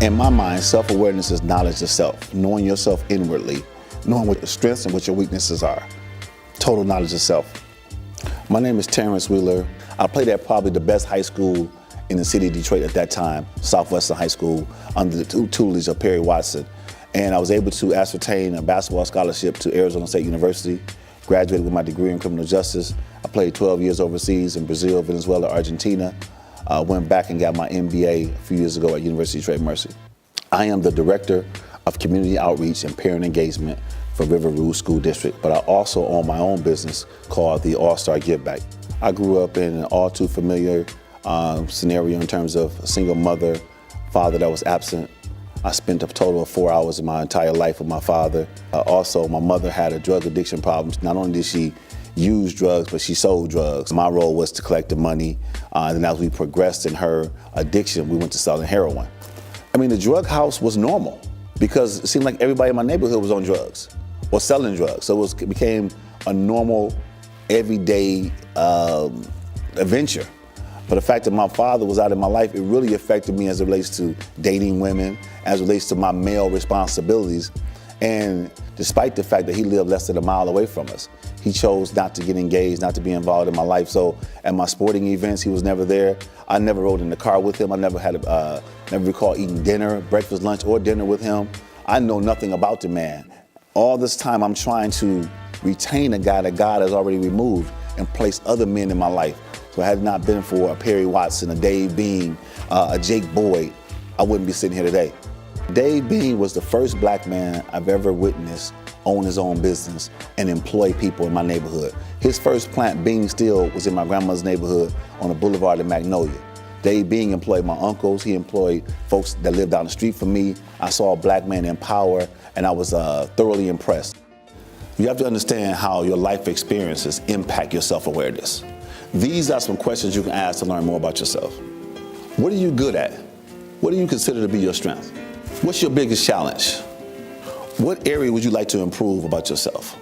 In my mind, self-awareness is knowledge of self, knowing yourself inwardly, knowing what your strengths and what your weaknesses are. Total knowledge of self. My name is Tarence Wheeler. I played at probably the best high school in the city of Detroit at that time, Southwestern High School, under the tutelage of Perry Watson. And I was able to ascertain a basketball scholarship to Arizona State University, graduated with my degree in criminal justice. I played 12 years overseas in Brazil, Venezuela, Argentina. Went back and got my MBA a few years ago at University of Detroit Mercy. I am the Director of Community Outreach and Parent Engagement for River Rouge School District, but I also own my own business called the All-Star Give Back. I grew up in an all too familiar scenario in terms of a single mother, father that was absent. I spent a total of 4 hours of my entire life with my father. Also, my mother had a drug addiction problem. Not only did she use drugs, but she sold drugs. My role was to collect the money, and as we progressed in her addiction, we went to selling heroin. I mean, the drug house was normal because it seemed like everybody in my neighborhood was on drugs or selling drugs. So it became a normal, everyday adventure. But the fact that my father was out in my life, it really affected me as it relates to dating women, as it relates to my male responsibilities. And despite the fact that he lived less than a mile away from us, he chose not to get engaged, not to be involved in my life. So at my sporting events, he was never there. I never rode in the car with him. I never recall eating dinner, breakfast, lunch, or dinner with him. I know nothing about the man. All this time, I'm trying to retain a guy that God has already removed and placed other men in my life. So had it not been for a Perry Watson, a Dave Bean, a Jake Boyd, I wouldn't be sitting here today. Dave Bean was the first black man I've ever witnessed own his own business and employ people in my neighborhood. His first plant, Bean Steel, was in my grandmother's neighborhood on the boulevard in Magnolia. Dave Bean employed my uncles. He employed folks that lived down the street from me. I saw a black man in power, and I was thoroughly impressed. You have to understand how your life experiences impact your self-awareness. These are some questions you can ask to learn more about yourself. What are you good at? What do you consider to be your strength? What's your biggest challenge? What area would you like to improve about yourself?